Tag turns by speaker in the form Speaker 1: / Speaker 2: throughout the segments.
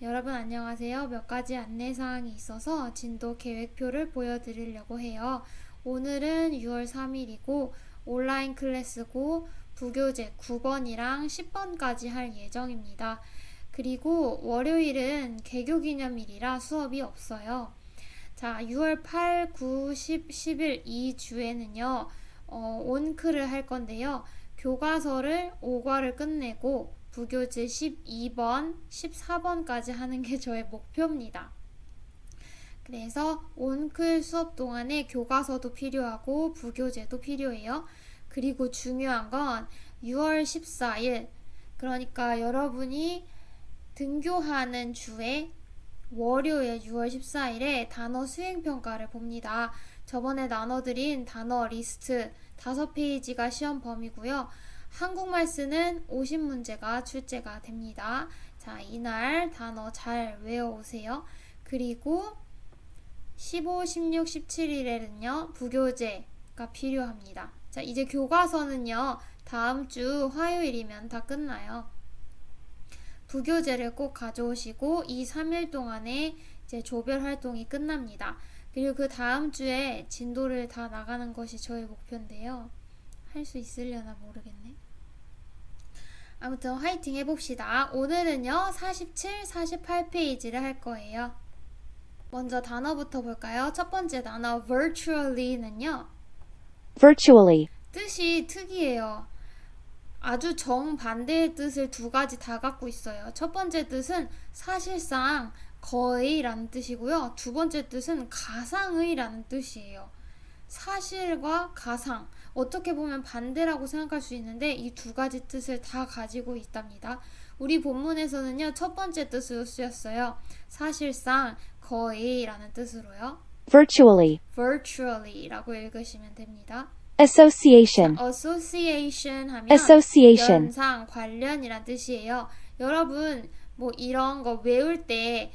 Speaker 1: 여러분 안녕하세요. 몇 가지 안내사항이 있어서 진도 계획표를 보여드리려고 해요. 오늘은 6월 3일이고 온라인 클래스고 부교재 9번이랑 10번까지 할 예정입니다. 그리고 월요일은 개교기념일이라 수업이 없어요. 자, 6월 8, 9, 10, 11 이 주에는요. 온크를 할 건데요. 교과서를 5과를 끝내고 부교재 12번, 14번까지 하는 게 저의 목표입니다. 그래서 온클 수업 동안에 교과서도 필요하고 부교재도 필요해요. 그리고 중요한 건 6월 14일, 그러니까 여러분이 등교하는 주에 월요일 6월 14일에 단어 수행평가를 봅니다. 저번에 나눠드린 단어 리스트 5페이지가 시험 범위고요. 한국말 쓰는 50문제가 출제가 됩니다. 자, 이날 단어 잘 외워오세요. 그리고 15, 16, 17일에는요, 부교재가 필요합니다. 자, 이제 교과서는요, 다음 주 화요일이면 다 끝나요. 부교재를 꼭 가져오시고 2, 3일 동안에 이제 조별 활동이 끝납니다. 그리고 그 다음 주에 진도를 다 나가는 것이 저의 목표인데요. 할 수 있으려나 모르겠네. 아무튼 화이팅 해봅시다. 오늘은요 47, 48페이지를 할 거예요. 먼저 단어부터 볼까요? 첫 번째 단어 virtually는요,
Speaker 2: virtually,
Speaker 1: 뜻이 특이해요. 아주 정반대의 뜻을 두 가지 다 갖고 있어요. 첫 번째 뜻은 사실상 거의라는 뜻이고요. 두 번째 뜻은 가상의라는 뜻이에요. 사실과 가상, 어떻게 보면 반대라고 생각할 수 있는데 이 두 가지 뜻을 다 가지고 있답니다. 우리 본문에서는요, 첫 번째 뜻으로 쓰였어요. 사실상 거의라는 뜻으로요.
Speaker 2: virtually,
Speaker 1: virtually라고 읽으시면 됩니다.
Speaker 2: association,
Speaker 1: association 하면
Speaker 2: association,
Speaker 1: 연상, 관련이란 뜻이에요. 여러분 뭐 이런 거 외울 때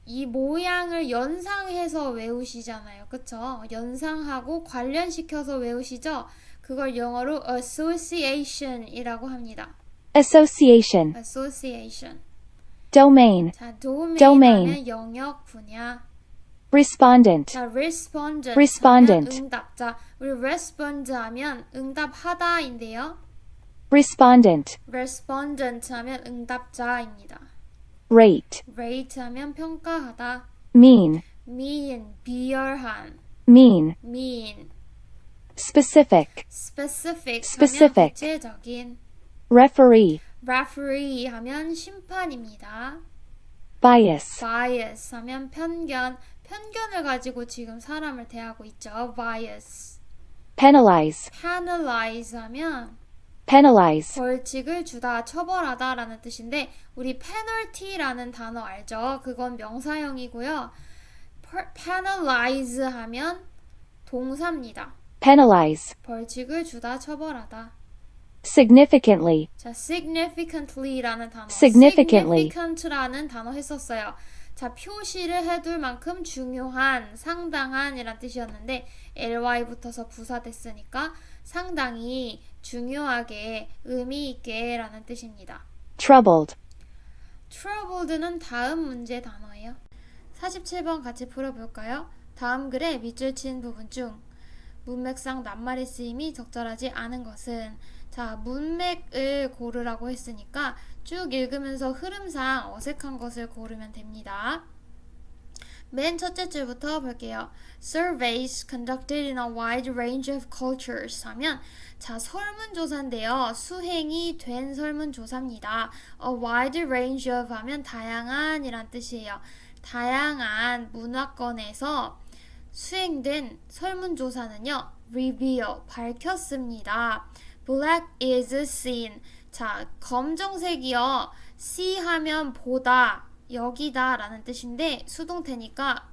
Speaker 1: 이 모양을 연상해서 외우시잖아요. 그쵸? 연상하고 관련시켜서 외우시죠? 그걸 영어로 association이라고 합니다.
Speaker 2: association,
Speaker 1: association.
Speaker 2: domain,
Speaker 1: 자, domain
Speaker 2: domain.
Speaker 1: 하면 영역 분야.
Speaker 2: respondent,
Speaker 1: 자, respondent
Speaker 2: respondent.
Speaker 1: 하면 응답자. 우리 respond 하면 응답하다인데요.
Speaker 2: respondent,
Speaker 1: respondent 하면 응답자입니다.
Speaker 2: rate,
Speaker 1: rate 하면 평가하다.
Speaker 2: mean,
Speaker 1: mean, 비열한.
Speaker 2: mean,
Speaker 1: mean.
Speaker 2: specific,
Speaker 1: specific
Speaker 2: Specific.
Speaker 1: 하면 구체적인.
Speaker 2: referee,
Speaker 1: referee 하면 심판입니다.
Speaker 2: bias,
Speaker 1: bias 하면 편견. 편견을 가지고 지금 사람을 대하고 있죠. bias.
Speaker 2: penalize,
Speaker 1: penalize 하면
Speaker 2: penalize,
Speaker 1: 벌칙을 주다, 처벌하다 라는 뜻인데 우리 penalty라는 단어 알죠? 그건 명사형이고요. penalize 하면 동사입니다.
Speaker 2: penalize,
Speaker 1: 벌칙을 주다, 처벌하다.
Speaker 2: significantly,
Speaker 1: 자, significantly라는 단어.
Speaker 2: Significantly.
Speaker 1: significant라는 단어 했었어요. 자, 표시를 해둘 만큼 중요한, 상당한 이란 뜻이었는데 ly 붙어서 부사됐으니까 상당히 중요하게, 의미 있게 라는 뜻입니다.
Speaker 2: troubled,
Speaker 1: troubled는 다음 문제 단어예요. 47번 같이 풀어볼까요? 다음 글의 밑줄 친 부분 중 문맥상 낱말의 쓰임이 적절하지 않은 것은, 자, 문맥을 고르라고 했으니까 쭉 읽으면서 흐름상 어색한 것을 고르면 됩니다. 맨 첫째 줄부터 볼게요. Surveys conducted in a wide range of cultures 하면, 자, 설문조사인데요. 수행이 된 설문조사입니다. A wide range of 하면 다양한 이란 뜻이에요. 다양한 문화권에서 수행된 설문조사는요, reveal, 밝혔습니다. Black is seen. 자, 검정색이요. see 하면 보다, 여기다 라는 뜻인데 수동태니까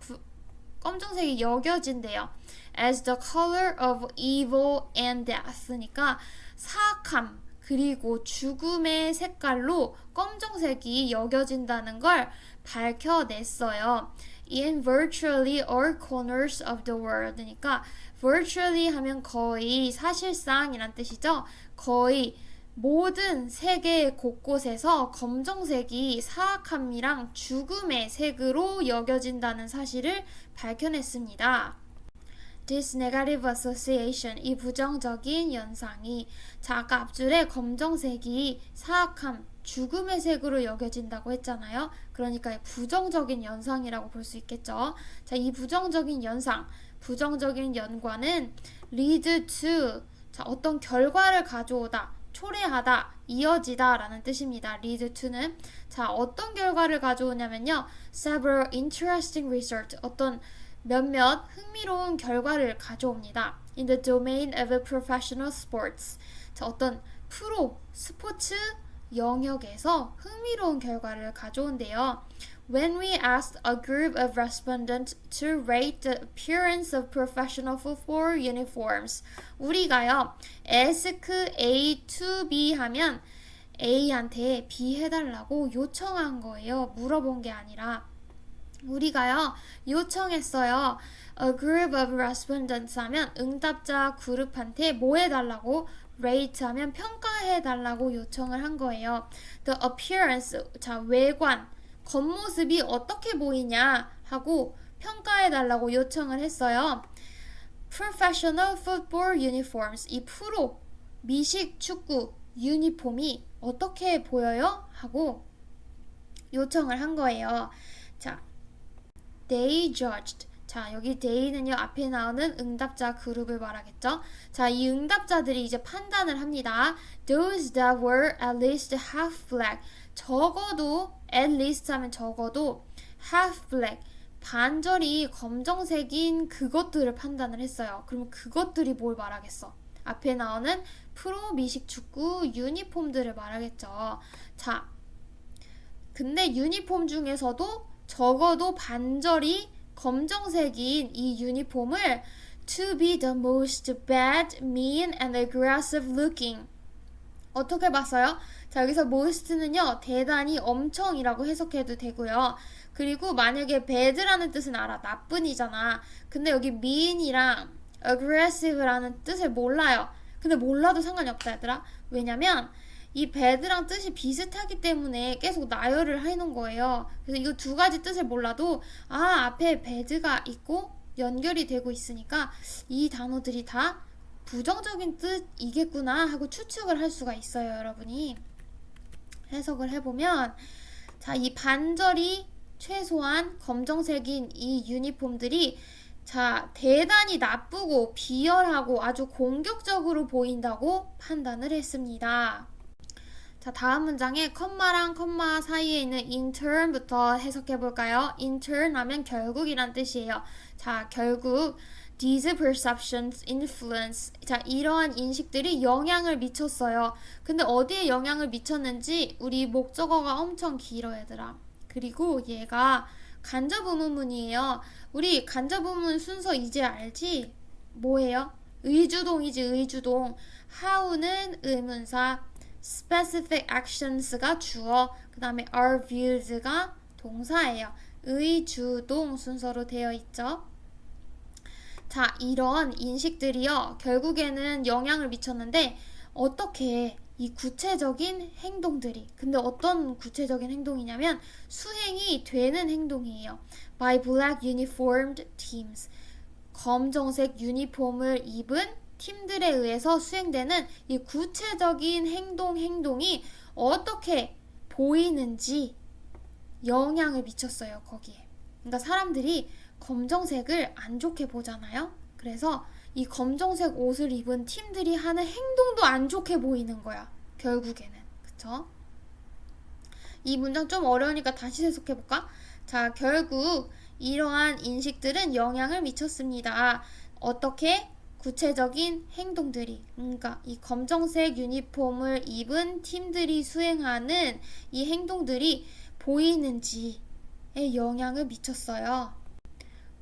Speaker 1: 검정색이 여겨진대요. As the color of evil and death니까 사악함 그리고 죽음의 색깔로 검정색이 여겨진다는 걸 밝혀냈어요. In virtually all corners of the world니까 virtually 하면 거의, 사실상 이란 뜻이죠. 거의 모든 세계 곳곳에서 검정색이 사악함이랑 죽음의 색으로 여겨진다는 사실을 밝혀냈습니다. This negative association, 이 부정적인 연상이, 자, 아까 앞줄에 검정색이 사악함, 죽음의 색으로 여겨진다고 했잖아요. 그러니까 부정적인 연상이라고 볼 수 있겠죠. 자, 이 부정적인 연상, 부정적인 연관은 lead to, 자, 어떤 결과를 가져오다, 초래하다, 이어지다 라는 뜻입니다. lead to는. 자, 어떤 결과를 가져오냐면요. several interesting results, 어떤 몇몇 흥미로운 결과를 가져옵니다. In the domain of professional sports. 자, 어떤 프로 스포츠 영역에서 흥미로운 결과를 가져온대요. When we asked a group of respondents to rate the appearance of professional football uniforms, 우리가요, ask A to B 하면 A한테 B 해달라고 요청한 거예요. 물어본 게 아니라. 우리가요, 요청했어요. A group of respondents 하면 응답자 그룹한테 뭐 해달라고? rate 하면 평가해달라고 요청을 한 거예요. The appearance, 자, 외관, 겉모습이 어떻게 보이냐 하고 평가해달라고 요청을 했어요. Professional football uniforms, 이 프로 미식 축구 유니폼이 어떻게 보여요? 하고 요청을 한 거예요. 자, they judged. 자, 여기 they는요, 앞에 나오는 응답자 그룹을 말하겠죠. 자, 이 응답자들이 이제 판단을 합니다. Those that were at least half black. 적어도, at least 하면 적어도 half black. 반절이 검정색인 그것들을 판단을 했어요. 그럼 그것들이 뭘 말하겠어? 앞에 나오는 프로 미식축구 유니폼들을 말하겠죠. 자, 근데 유니폼 중에서도 적어도 반절이 검정색인 이 유니폼을 to be the most bad, mean and aggressive looking. 어떻게 봤어요? 자, 여기서 most는요, 대단히 엄청이라고 해석해도 되고요. 그리고 만약에 bad라는 뜻은 알아. 나쁜이잖아. 근데 여기 mean이랑 aggressive라는 뜻을 몰라요. 근데 몰라도 상관이 없다, 얘들아. 왜냐면 이 bad랑 뜻이 비슷하기 때문에 계속 나열을 해놓은 거예요. 그래서 이거 두 가지 뜻을 몰라도 앞에 bad가 있고 연결이 되고 있으니까 이 단어들이 다 부정적인 뜻이겠구나 하고 추측을 할 수가 있어요. 여러분이 해석을 해보면, 자, 이 반절이 최소한 검정색인 이 유니폼들이, 자, 대단히 나쁘고 비열하고 아주 공격적으로 보인다고 판단을 했습니다. 자, 다음 문장에 컴마랑 컴마 사이에 있는 in turn부터 해석해 볼까요? in turn 하면 결국이란 뜻이에요. 자, 결국 these perceptions influence. 자, 이러한 인식들이 영향을 미쳤어요. 근데 어디에 영향을 미쳤는지 우리 목적어가 엄청 길어, 얘들아. 그리고 얘가 간접 의문문이에요. 우리 간접 의문문 순서 이제 알지? 뭐예요? 의주동이지, 의주동. how는 의문사, specific actions가 주어, 그 다음에 are viewed가 동사예요. 의주동 순서로 되어 있죠. 자, 이런 인식들이요, 결국에는 영향을 미쳤는데 어떻게 이 구체적인 행동들이, 근데 어떤 구체적인 행동이냐면 수행이 되는 행동이에요. by black uniformed teams, 검정색 유니폼을 입은 팀들에 의해서 수행되는 이 구체적인 행동이 어떻게 보이는지 영향을 미쳤어요, 거기에. 그러니까 사람들이 검정색을 안 좋게 보잖아요. 그래서 이 검정색 옷을 입은 팀들이 하는 행동도 안 좋게 보이는 거야, 결국에는. 그쵸? 이 문장 좀 어려우니까 다시 해석해볼까? 자, 결국 이러한 인식들은 영향을 미쳤습니다. 어떻게? 구체적인 행동들이, 그러니까 이 검정색 유니폼을 입은 팀들이 수행하는 이 행동들이 보이는지에 영향을 미쳤어요.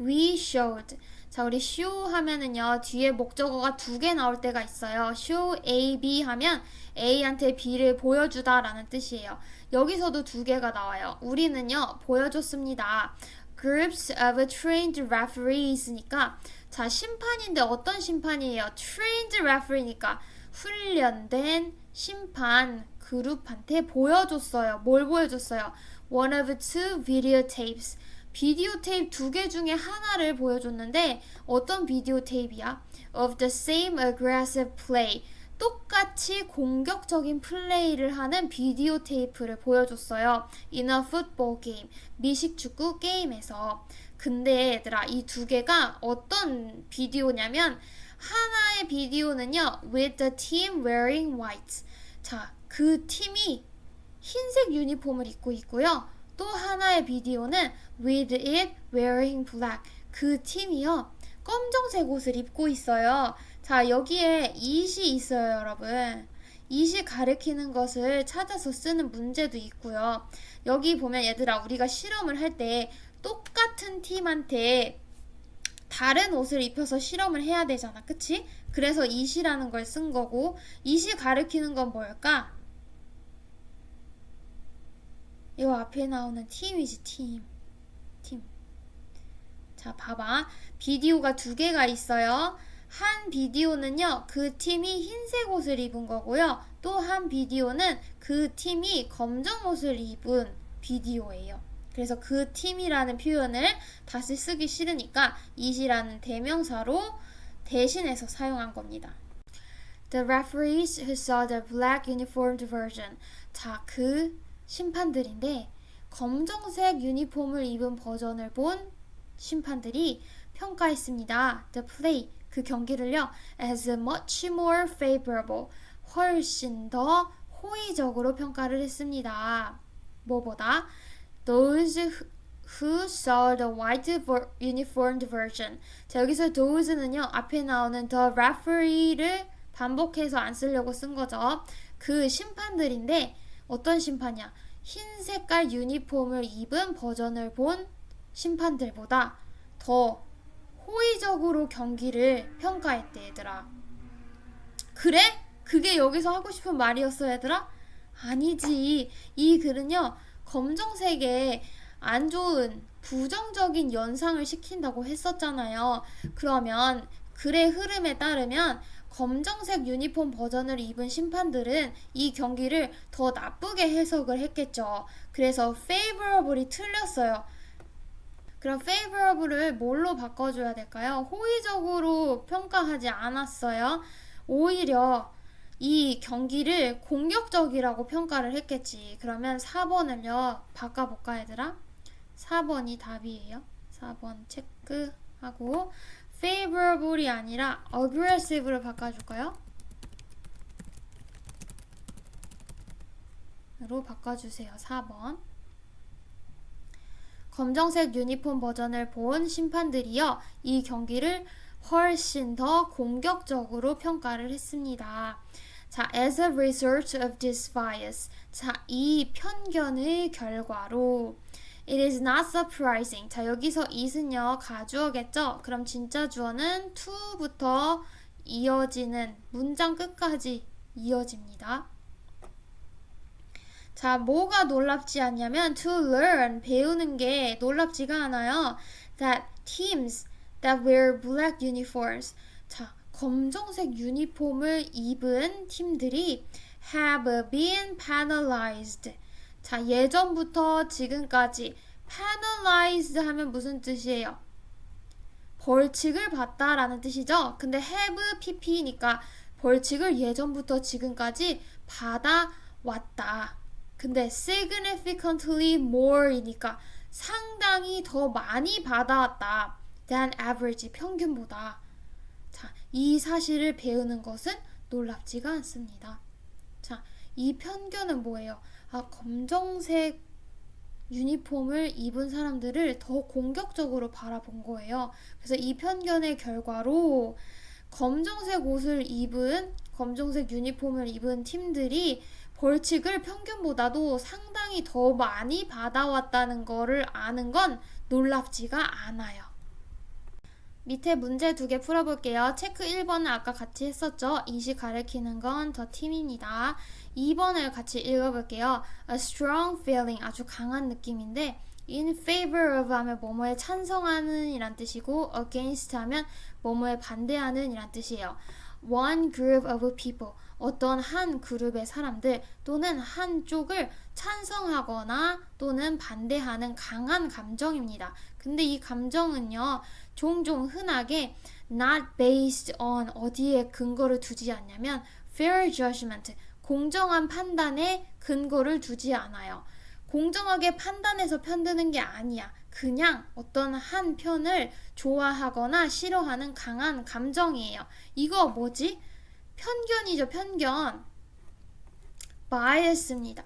Speaker 1: We showed. 자, 우리 show 하면은요, 뒤에 목적어가 두 개 나올 때가 있어요. show A, B 하면 A한테 B를 보여주다 라는 뜻이에요. 여기서도 두 개가 나와요. 우리는요, 보여줬습니다. Groups of trained referees니까, 자, 심판인데 어떤 심판이에요? trained referee니까 훈련된 심판 그룹한테 보여줬어요. 뭘 보여줬어요? One of two videotapes. 비디오 테이프 두 개 중에 하나를 보여줬는데 어떤 비디오 테이프야? Of the same aggressive play. 똑같이 공격적인 플레이를 하는 비디오 테이프를 보여줬어요. In a football game. 미식축구 게임에서. 근데 얘들아, 이 두 개가 어떤 비디오냐면 하나의 비디오는요, with the team wearing white. 자, 그 팀이 흰색 유니폼을 입고 있고요. 또 하나의 비디오는 with it wearing black. 그 팀이요, 검정색 옷을 입고 있어요. 자, 여기에 it이 있어요, 여러분. it이 가리키는 것을 찾아서 쓰는 문제도 있고요. 여기 보면 얘들아, 우리가 실험을 할 때 똑같은 팀한테 다른 옷을 입혀서 실험을 해야 되잖아, 그치? 그래서 it이라는 걸 쓴 거고, it이 가리키는 건 뭘까? 이거 앞에 나오는 팀이지, 팀. 자, 봐봐. 비디오가 두 개가 있어요. 한 비디오는요, 그 팀이 흰색 옷을 입은 거고요. 또 한 비디오는 그 팀이 검정 옷을 입은 비디오예요. 그래서 그 팀이라는 표현을 다시 쓰기 싫으니까 it이라는 대명사로 대신해서 사용한 겁니다. The referees who saw the black uniformed version. 자, 그 심판들인데 검정색 유니폼을 입은 버전을 본 심판들이 평가했습니다. The play, 그 경기를요, as much more favorable, 훨씬 더 호의적으로 평가를 했습니다. 뭐보다? Those who saw the white uniformed version. 자, 여기서 those는요, 앞에 나오는 the referee를 반복해서 안 쓰려고 쓴 거죠. 그 심판들인데 어떤 심판이야? 흰 색깔 유니폼을 입은 버전을 본 심판들보다 더 호의적으로 경기를 평가했대, 얘들아. 그래? 그게 여기서 하고 싶은 말이었어, 얘들아? 아니지. 이 글은요, 검정색에 안 좋은 부정적인 연상을 시킨다고 했었잖아요. 그러면 글의 흐름에 따르면 검정색 유니폼 버전을 입은 심판들은 이 경기를 더 나쁘게 해석을 했겠죠. 그래서 favorable이 틀렸어요. 그럼 favorable을 뭘로 바꿔줘야 될까요? 호의적으로 평가하지 않았어요. 오히려 이 경기를 공격적이라고 평가를 했겠지. 그러면 4번을요, 바꿔볼까, 얘들아? 4번이 답이에요. 4번 체크하고 favorable이 아니라 aggressive로 바꿔줄까요? 로 바꿔주세요. 4번. 검정색 유니폼 버전을 본 심판들이요, 이 경기를 훨씬 더 공격적으로 평가를 했습니다. 자, as a result of this bias. 자, 이 편견의 결과로 it is not surprising. 자, 여기서 it은요, 가주어겠죠? 그럼 진짜 주어는 to부터 이어지는 문장 끝까지 이어집니다. 자, 뭐가 놀랍지 않냐면 to learn, 배우는 게 놀랍지가 않아요. That teams that wear black uniforms. 자, 검정색 유니폼을 입은 팀들이 have been penalized. 자, 예전부터 지금까지 penalized 하면 무슨 뜻이에요? 벌칙을 받다라는 뜻이죠. 근데 have pp니까 벌칙을 예전부터 지금까지 받아왔다. 근데 significantly more이니까 상당히 더 많이 받아왔다. than average, 평균보다. 자, 이 사실을 배우는 것은 놀랍지가 않습니다. 자, 이 편견은 뭐예요? 아, 검정색 유니폼을 입은 사람들을 더 공격적으로 바라본 거예요. 그래서 이 편견의 결과로 검정색 유니폼을 입은 팀들이 벌칙을 평균보다도 상당히 더 많이 받아왔다는 거를 아는 건 놀랍지가 않아요. 밑에 문제 두 개 풀어볼게요. 체크 1번은 아까 같이 했었죠. it이 가리키는 건 더 팀입니다. 2번을 같이 읽어볼게요. A strong feeling, 아주 강한 느낌인데 in favor of 하면 뭐뭐에 찬성하는 이란 뜻이고 against 하면 뭐뭐에 반대하는 이란 뜻이에요. One group of people, 어떤 한 그룹의 사람들 또는 한쪽을 찬성하거나 또는 반대하는 강한 감정입니다. 근데 이 감정은요, 종종 흔하게 not based on 어디에 근거를 두지 않냐면 fair judgment, 공정한 판단에 근거를 두지 않아요. 공정하게 판단해서 편드는 게 아니야. 그냥 어떤 한 편을 좋아하거나 싫어하는 강한 감정이에요. 이거 뭐지? 편견이죠, 편견. bias입니다.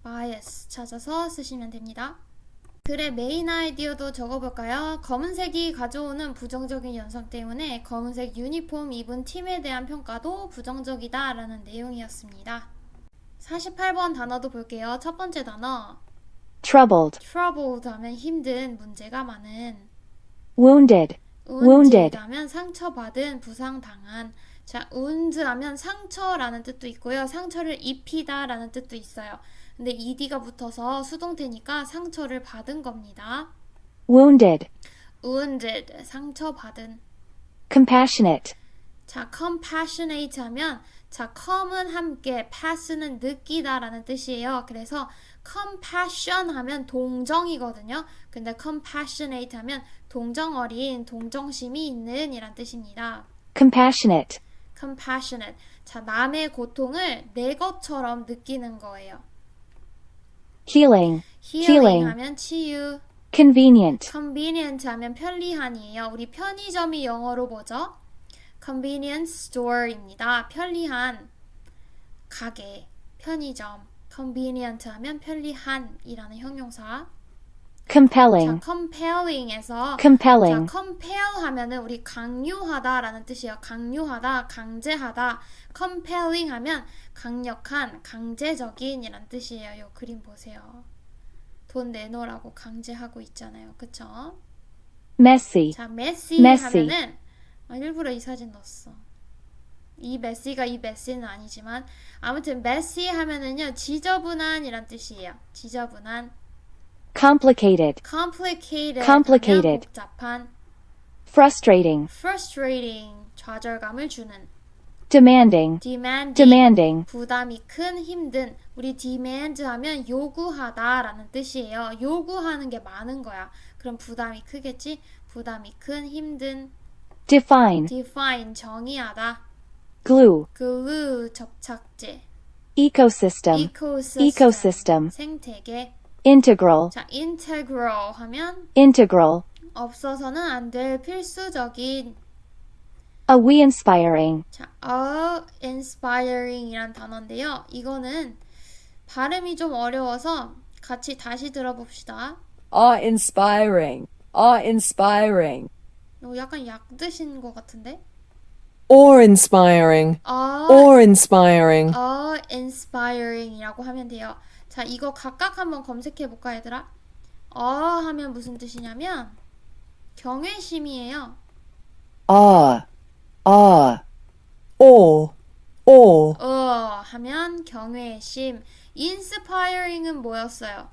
Speaker 1: bias 찾아서 쓰시면 됩니다. 글의 메인 아이디어도 적어볼까요? 검은색이 가져오는 부정적인 현상 때문에 검은색 유니폼 입은 팀에 대한 평가도 부정적이다 라는 내용이었습니다. 48번 단어도 볼게요. 첫 번째 단어
Speaker 2: troubled,
Speaker 1: troubled 하면 힘든, 문제가 많은.
Speaker 2: wounded,
Speaker 1: wounded 하면 상처받은, 부상당한. 자, wound 하면 상처라는 뜻도 있고요. 상처를 입히다 라는 뜻도 있어요. 근데 ed가 붙어서 수동태니까 상처를 받은 겁니다.
Speaker 2: wounded,
Speaker 1: wounded, 상처받은.
Speaker 2: compassionate,
Speaker 1: 자, compassionate 하면 자, come은 함께, pass는 느끼다 라는 뜻이에요. 그래서 compassion 하면 동정이거든요. 근데 compassionate 하면 동정 어린, 동정심이 있는 이란 뜻입니다.
Speaker 2: compassionate,
Speaker 1: compassionate. 자, 남의 고통을 내 것처럼 느끼는 거예요.
Speaker 2: healing,
Speaker 1: healing 하면 치유.
Speaker 2: convenient,
Speaker 1: convenient 하면 편리한이에요. 우리 편의점이 영어로 뭐죠? convenience store입니다. 편리한 가게, 편의점. convenient 하면 편리한이라는 형용사.
Speaker 2: compelling,
Speaker 1: 자, compelling에서
Speaker 2: compelling,
Speaker 1: 자, compel 하면은 우리 강요하다라는 뜻이에요. 강요하다, 강제하다. compelling 하면 강력한, 강제적인이란 뜻이에요. 요 그림 보세요. 돈 내놓으라고 강제하고 있잖아요. 그쵸?
Speaker 2: messy,
Speaker 1: 자, messy
Speaker 2: messy.
Speaker 1: 하면은 일부러 이 사진 넣었어. 이 메시가 이 메시는 아니지만 아무튼 messy 하면은요 지저분한이란 뜻이에요. 지저분한.
Speaker 2: complicated,
Speaker 1: complicated
Speaker 2: complicated.
Speaker 1: 하면 복잡한.
Speaker 2: frustrating,
Speaker 1: frustrating 좌절감을 주는.
Speaker 2: demanding,
Speaker 1: demanding
Speaker 2: demanding,
Speaker 1: 부담이 큰, 힘든. 우리 demand 하면 요구하다 라는 뜻이에요. 요구하는 게 많은 거야. 그럼 부담이 크겠지? 부담이 큰, 힘든.
Speaker 2: define,
Speaker 1: define 정의하다.
Speaker 2: glue,
Speaker 1: glue 접착제.
Speaker 2: ecosystem,
Speaker 1: ecosystem
Speaker 2: ecosystem.
Speaker 1: 생태계.
Speaker 2: integral,
Speaker 1: 자, integral 하면
Speaker 2: integral,
Speaker 1: 없어서는 안 될 필수적인.
Speaker 2: inspiring,
Speaker 1: 자, inspiring이란 단어인데요. 이거는 발음이 좀 어려워서 같이 다시 들어봅시다.
Speaker 3: Awe-inspiring, awe-inspiring,
Speaker 1: 약간 약 드신 것 같은데?
Speaker 3: awe-inspiring, awe-inspiring,
Speaker 1: inspiring이라고 하면 돼요. 자, 이거 각각 한번 검색해 볼까, 얘들아? 하면 무슨 뜻이냐면 경외심이에요.
Speaker 3: awe, awe, awe,
Speaker 1: 하면 경외심. inspiring은 뭐였어요?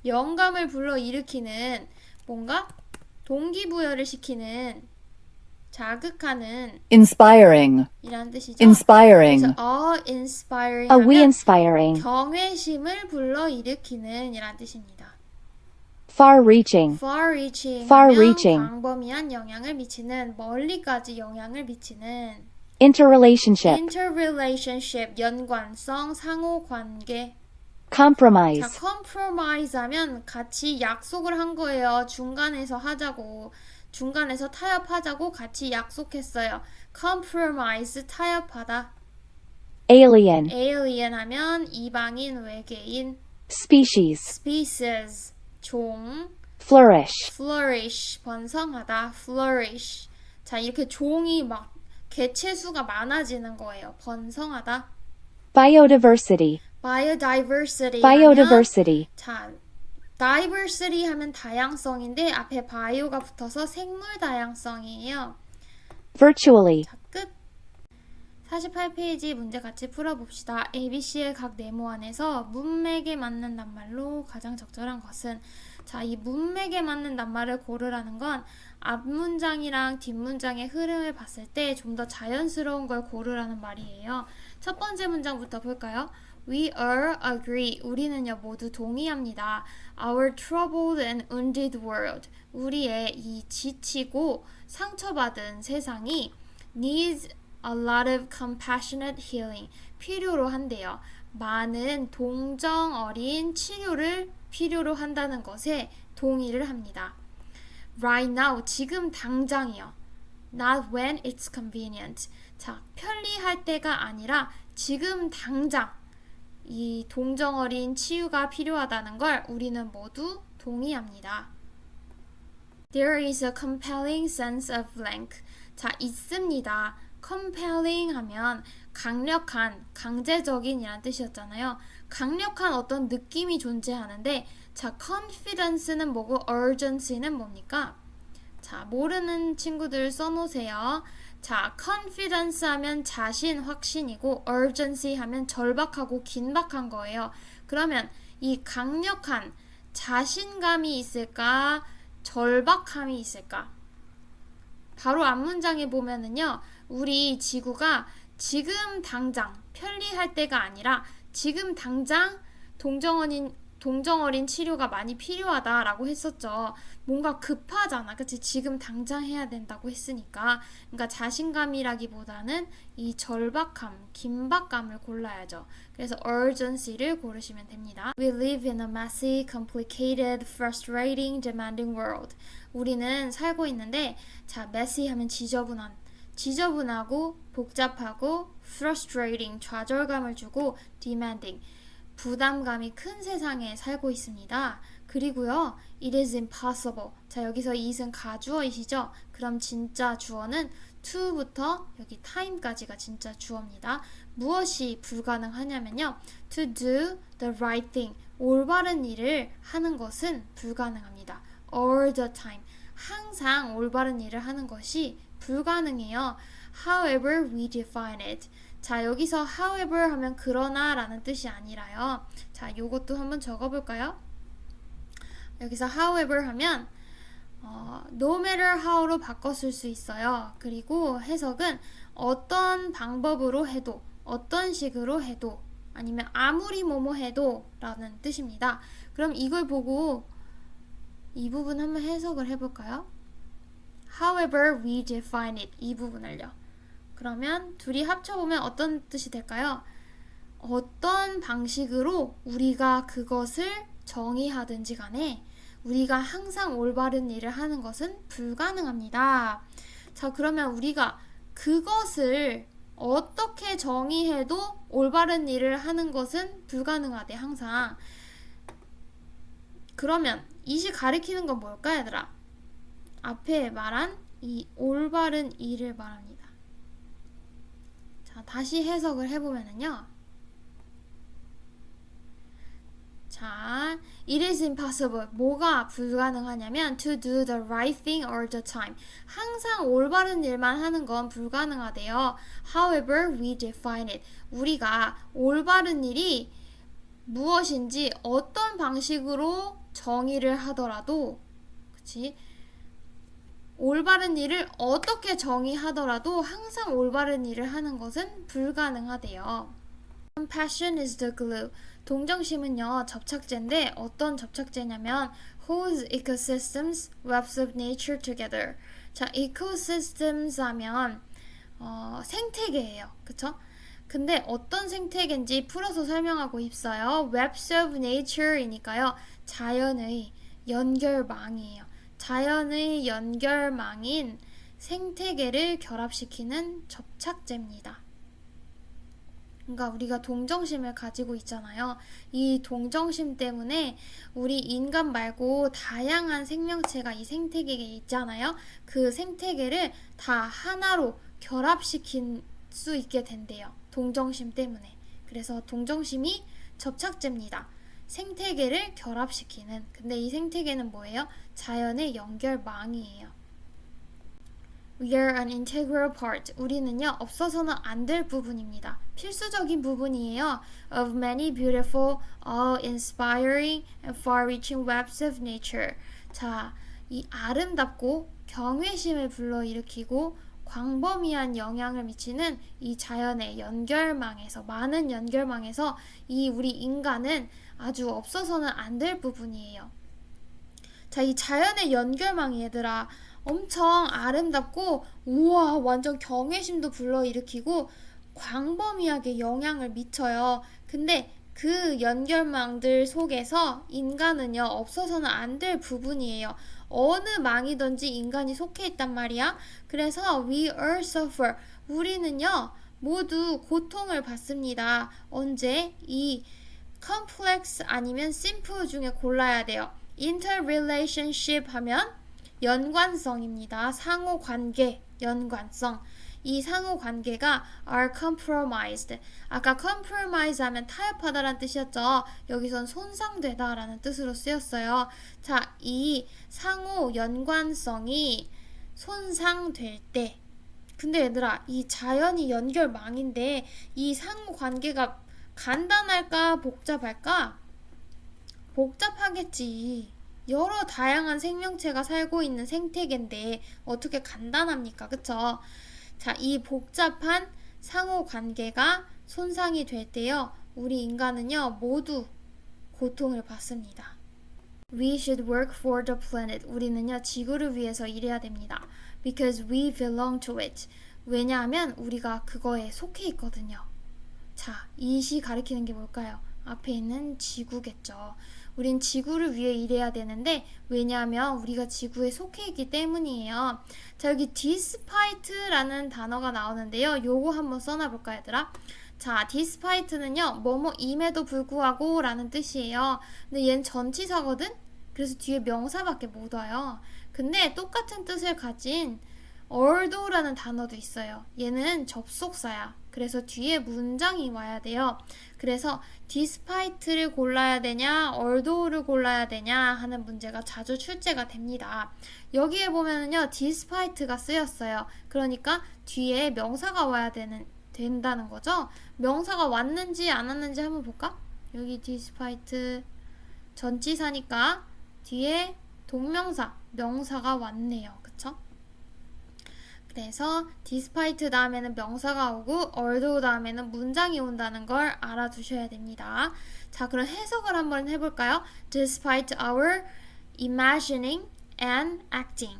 Speaker 1: 영감을 불러일으키는, 뭔가 동기부여를 시키는, 자극하는
Speaker 3: inspiring,
Speaker 1: 이란 뜻이죠.
Speaker 3: inspiring,
Speaker 1: 그래서 inspiring 하면
Speaker 2: inspiring,
Speaker 1: 경외심을 불러일으키는 이란 뜻입니다.
Speaker 2: far-reaching,
Speaker 1: far-reaching
Speaker 2: far-reaching.
Speaker 1: 하면 광범위한 영향을 미치는, 멀리까지 영향을 미치는.
Speaker 2: interrelationship,
Speaker 1: interrelationship 연관성, 상호관계. 자,
Speaker 2: compromise,
Speaker 1: compromise 하면 같이 약속을 한 거예요. 중간에서 하자고, 중간에서 타협하자고 같이 약속했어요. compromise 타협하다.
Speaker 2: alien,
Speaker 1: alien 하면 이방인, 외계인.
Speaker 2: species,
Speaker 1: species 종.
Speaker 2: flourish,
Speaker 1: flourish 번성하다. flourish. 자, 이렇게 종이 막 개체수가 많아지는 거예요. 번성하다.
Speaker 2: biodiversity,
Speaker 1: biodiversity
Speaker 2: biodiversity,
Speaker 1: 하면, 자, diversity 하면 다양성인데 앞에 bio가 붙어서 생물 다양성이에요.
Speaker 2: virtually,
Speaker 1: 자, 끝. 48페이지 문제 같이 풀어봅시다. ABC의 각 네모 안에서 문맥에 맞는 낱말로 가장 적절한 것은? 자, 이 문맥에 맞는 낱말을 고르라는 건 앞문장이랑 뒷문장의 흐름을 봤을 때 좀 더 자연스러운 걸 고르라는 말이에요. 첫 번째 문장부터 볼까요? We all agree. 우리는요 모두 동의합니다. Our troubled and wounded world. 우리의 이 지치고 상처받은 세상이 needs a lot of compassionate healing. 필요로 한대요. 많은 동정 어린 치료를 필요로 한다는 것에 동의를 합니다. Right now, 지금 당장이요. Not when it's convenient. 자, 편리할 때가 아니라 지금 당장 이 동정 어린 치유가 필요하다는 걸 우리는 모두 동의합니다. There is a compelling sense of blank. 자, 있습니다. compelling 하면 강력한, 강제적인 이란 뜻이었잖아요. 강력한 어떤 느낌이 존재하는데, 자, confidence는 뭐고 urgency는 뭡니까? 자, 모르는 친구들 써놓으세요. 자, confidence 하면 자신, 확신이고 urgency 하면 절박하고 긴박한 거예요. 그러면 이 강력한 자신감이 있을까? 절박함이 있을까? 바로 앞문장에 보면은요, 우리 지구가 지금 당장 편리할 때가 아니라 지금 당장 동정어린 치료가 많이 필요하다라고 했었죠. 뭔가 급하잖아. 그치? 지금 당장 해야 된다고 했으니까. 그러니까 자신감이라기보다는 이 절박함, 긴박감을 골라야죠. 그래서 urgency를 고르시면 됩니다. We live in a messy, complicated, frustrating, demanding world. 우리는 살고 있는데, 자, messy 하면 지저분하고 복잡하고 frustrating, 좌절감을 주고 demanding, 부담감이 큰 세상에 살고 있습니다. 그리고요, it is impossible. 자, 여기서 it은 가주어이시죠? 그럼 진짜 주어는 to부터 여기 time까지가 진짜 주어입니다. 무엇이 불가능하냐면요, to do the right thing. 올바른 일을 하는 것은 불가능합니다. all the time. 항상 올바른 일을 하는 것이 불가능해요. However, we define it. 자, 여기서 however 하면 그러나 라는 뜻이 아니라요. 자, 요것도 한번 적어볼까요? 여기서 however 하면 no matter how로 바꿨을 수 있어요. 그리고 해석은 어떤 방법으로 해도, 어떤 식으로 해도, 아니면 아무리 뭐뭐 해도 라는 뜻입니다. 그럼 이걸 보고 이 부분 한번 해석을 해볼까요? However, we define it. 이 부분을요. 그러면 둘이 합쳐보면 어떤 뜻이 될까요? 어떤 방식으로 우리가 그것을 정의하든지 간에 우리가 항상 올바른 일을 하는 것은 불가능합니다. 자, 그러면 우리가 그것을 어떻게 정의해도 올바른 일을 하는 것은 불가능하대, 항상. 그러면 이시 가리키는 건 뭘까, 얘들아? 앞에 말한 이 올바른 일을 말합니다. 자, 다시 해석을 해보면은요. 자, it is impossible. 뭐가 불가능하냐면 to do the right thing all the time. 항상 올바른 일만 하는 건 불가능하대요. However, we define it. 우리가 올바른 일이 무엇인지 어떤 방식으로 정의를 하더라도, 그치? 올바른 일을 어떻게 정의하더라도 항상 올바른 일을 하는 것은 불가능하대요. Compassion is the glue. 동정심은요, 접착제인데 어떤 접착제냐면 holds ecosystems, webs of nature together. 자, ecosystems 하면 생태계예요. 그쵸? 근데 어떤 생태계인지 풀어서 설명하고 있어요. webs of nature이니까요, 자연의 연결망이에요. 자연의 연결망인 생태계를 결합시키는 접착제입니다. 그러니까 우리가 동정심을 가지고 있잖아요. 이 동정심 때문에 우리 인간 말고 다양한 생명체가 이 생태계에 있잖아요. 그 생태계를 다 하나로 결합시킬 수 있게 된대요. 동정심 때문에. 그래서 동정심이 접착제입니다. 생태계를 결합시키는. 근데 이 생태계는 뭐예요? 자연의 연결망이에요. We are an integral part. 우리는요, 없어서는 안 될 부분입니다. 필수적인 부분이에요. Of many beautiful, awe-inspiring, and far-reaching webs of nature. 자, 이 아름답고 경외심을 불러일으키고 광범위한 영향을 미치는 이 자연의 연결망에서, 많은 연결망에서 이 우리 인간은 아주 없어서는 안 될 부분이에요. 자, 이 자연의 연결망이 얘들아 엄청 아름답고 우와 완전 경외심도 불러일으키고 광범위하게 영향을 미쳐요. 근데 그 연결망들 속에서 인간은요 없어서는 안 될 부분이에요. 어느 망이든지 인간이 속해 있단 말이야. 그래서 we all suffer. 우리는요 모두 고통을 받습니다. 언제? 이 complex 아니면 simple 중에 골라야 돼요. interrelationship 하면 연관성입니다. 상호관계, 연관성. 이 상호관계가 are compromised. 아까 compromise 하면 타협하다라는 뜻이었죠. 여기선 손상되다 라는 뜻으로 쓰였어요. 자, 이 상호 연관성이 손상될 때 근데 얘들아 이 자연이 연결망인데 이 상호관계가 간단할까 복잡할까? 복잡하겠지. 여러 다양한 생명체가 살고 있는 생태계인데 어떻게 간단합니까? 그쵸? 자, 이 복잡한 상호관계가 손상이 될 때요. 우리 인간은요. 모두 고통을 받습니다. We should work for the planet. 우리는요. 지구를 위해서 일해야 됩니다. Because we belong to it. 왜냐하면 우리가 그거에 속해 있거든요. 자, 이시 가리키는 게 뭘까요? 앞에 있는 지구겠죠. 우린 지구를 위해 일해야 되는데 왜냐하면 우리가 지구에 속해 있기 때문이에요. 자, 여기 despite라는 단어가 나오는데요. 요거 한번 써놔볼까 얘들아? 자, despite는요. 뭐뭐임에도 불구하고 라는 뜻이에요. 근데 얘는 전치사거든? 그래서 뒤에 명사밖에 못 와요. 근데 똑같은 뜻을 가진 although 라는 단어도 있어요. 얘는 접속사야. 그래서 뒤에 문장이 와야 돼요. 그래서 despite를 골라야 되냐, although를 골라야 되냐 하는 문제가 자주 출제가 됩니다. 여기에 보면은요, despite가 쓰였어요. 그러니까 뒤에 명사가 와야 된다는 거죠. 명사가 왔는지 안 왔는지 한번 볼까? 여기 despite 전치사니까 뒤에 동명사, 명사가 왔네요. 그쵸? 그래서 despite 다음에는 명사가 오고 although 다음에는 문장이 온다는 걸 알아두셔야 됩니다. 자, 그럼 해석을 한번 해볼까요? Despite our imagining and acting.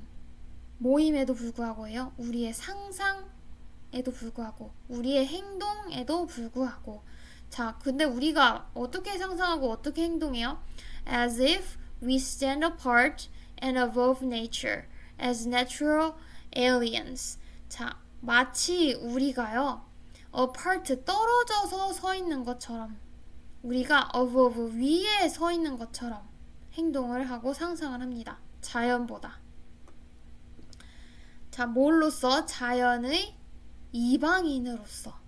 Speaker 1: 모임에도 불구하고요. 우리의 상상에도 불구하고 우리의 행동에도 불구하고 자, 근데 우리가 어떻게 상상하고 어떻게 행동해요? As if we stand apart and above nature as natural aliens. 자, 마치 우리가요 apart 떨어져서 서 있는 것처럼 우리가 above 위에 서 있는 것처럼 행동을 하고 상상을 합니다. 자연보다. 자, 뭘로써? 자연의 이방인으로서.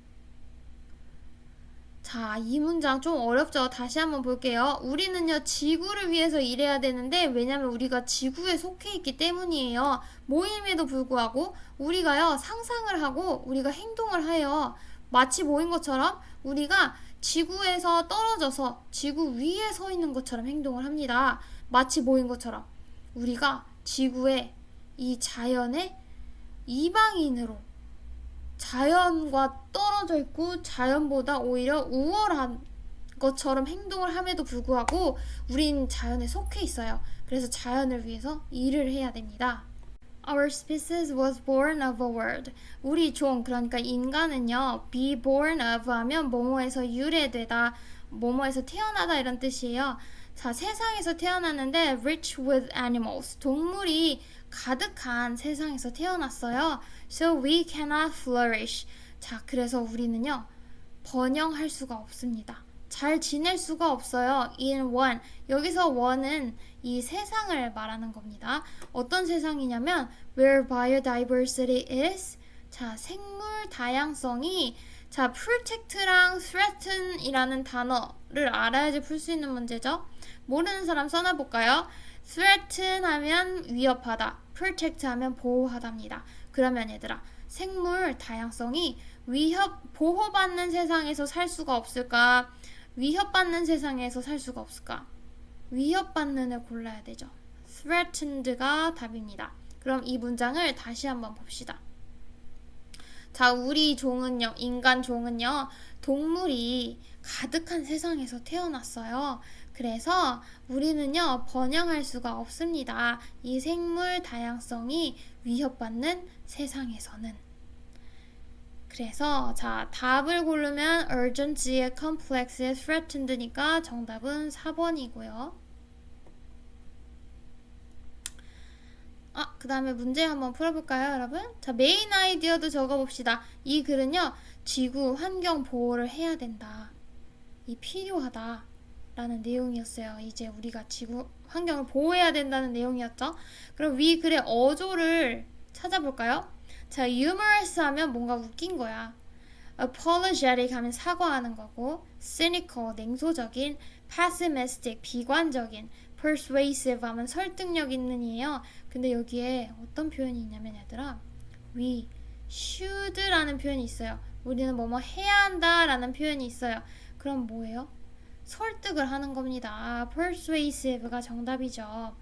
Speaker 1: 자, 이 문장 좀 어렵죠? 다시 한번 볼게요. 우리는요, 지구를 위해서 일해야 되는데, 왜냐면 우리가 지구에 속해 있기 때문이에요. 모임에도 불구하고, 우리가요, 상상을 하고, 우리가 행동을 해요. 마치 모인 것처럼, 우리가 지구에서 떨어져서 지구 위에 서 있는 것처럼 행동을 합니다. 마치 모인 것처럼. 우리가 지구의 이 자연의 이방인으로 자연과 떨어져 있고 자연보다 오히려 우월한 것처럼 행동을 함에도 불구하고 우린 자연에 속해 있어요. 그래서 자연을 위해서 일을 해야 됩니다. Our species was born of a word. 우리 종, 그러니까 인간은요, be born of 하면 뭐뭐에서 유래되다, 뭐뭐에서 태어나다 이런 뜻이에요. 자, 세상에서 태어났는데 rich with animals. 동물이 가득한 세상에서 태어났어요. So we cannot flourish. 자, 그래서 우리는요, 번영할 수가 없습니다. 잘 지낼 수가 없어요. In one. 여기서 one은 이 세상을 말하는 겁니다. 어떤 세상이냐면 where biodiversity is. 자, 생물 다양성이 자, protect랑 threaten 이라는 단어를 알아야지 풀 수 있는 문제죠. 모르는 사람 써놔볼까요? threaten 하면 위협하다, protect 하면 보호하답니다. 그러면 얘들아, 생물 다양성이 보호받는 세상에서 살 수가 없을까? 위협받는 세상에서 살 수가 없을까? 위협받는을 골라야 되죠. threatened가 답입니다. 그럼 이 문장을 다시 한번 봅시다. 자, 우리 종은요, 인간 종은요, 동물이 가득한 세상에서 태어났어요. 그래서 우리는요, 번영할 수가 없습니다. 이 생물 다양성이 위협받는 세상에서는. 그래서 자, 답을 고르면 urgency에 complex에 threatened니까 정답은 4번이고요. 그 다음에 문제 한번 풀어볼까요, 여러분? 자, 메인 아이디어도 적어봅시다. 이 글은요, 지구 환경 보호를 해야 된다. 이 필요하다. 라는 내용이었어요. 이제 우리가 지구 환경을 보호해야 된다는 내용이었죠. 그럼 위 글의 어조를 찾아볼까요? 자, humorous 하면 뭔가 웃긴 거야. apologetic 하면 사과하는 거고, cynical, 냉소적인, pessimistic, 비관적인, persuasive 하면 설득력 있는 이에요. 근데 여기에 어떤 표현이 있냐면 얘들아, we should라는 표현이 있어요. 우리는 뭐뭐 해야 한다 라는 표현이 있어요. 그럼 뭐예요? 설득을 하는 겁니다. persuasive가 정답이죠.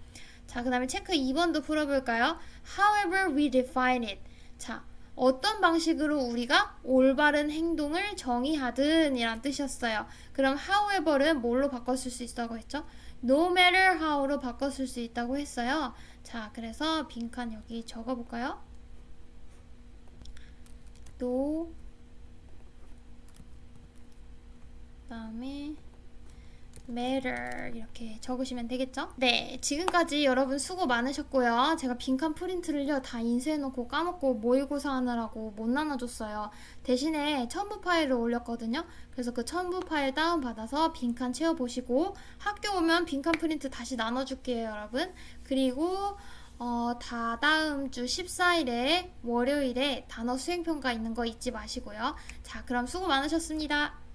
Speaker 1: 자, 그 다음에 체크 2번도 풀어볼까요? However we define it. 자, 어떤 방식으로 우리가 올바른 행동을 정의하든 이란 뜻이었어요. 그럼 however는 뭘로 바꿨을 수 있다고 했죠? No matter how로 바꿨을 수 있다고 했어요. 자, 그래서 빈칸 여기 적어볼까요? No, 그 다음에 matter 이렇게 적으시면 되겠죠? 네, 지금까지 여러분 수고 많으셨고요. 제가 빈칸 프린트를요 다 인쇄해놓고 까먹고 모의고사 하느라고 못 나눠줬어요. 대신에 첨부 파일을 올렸거든요. 그래서 그 첨부 파일 다운받아서 빈칸 채워보시고 학교 오면 빈칸 프린트 다시 나눠줄게요, 여러분. 그리고 다다음 주 14일에 월요일에 단어 수행평가 있는 거 잊지 마시고요. 자, 그럼 수고 많으셨습니다.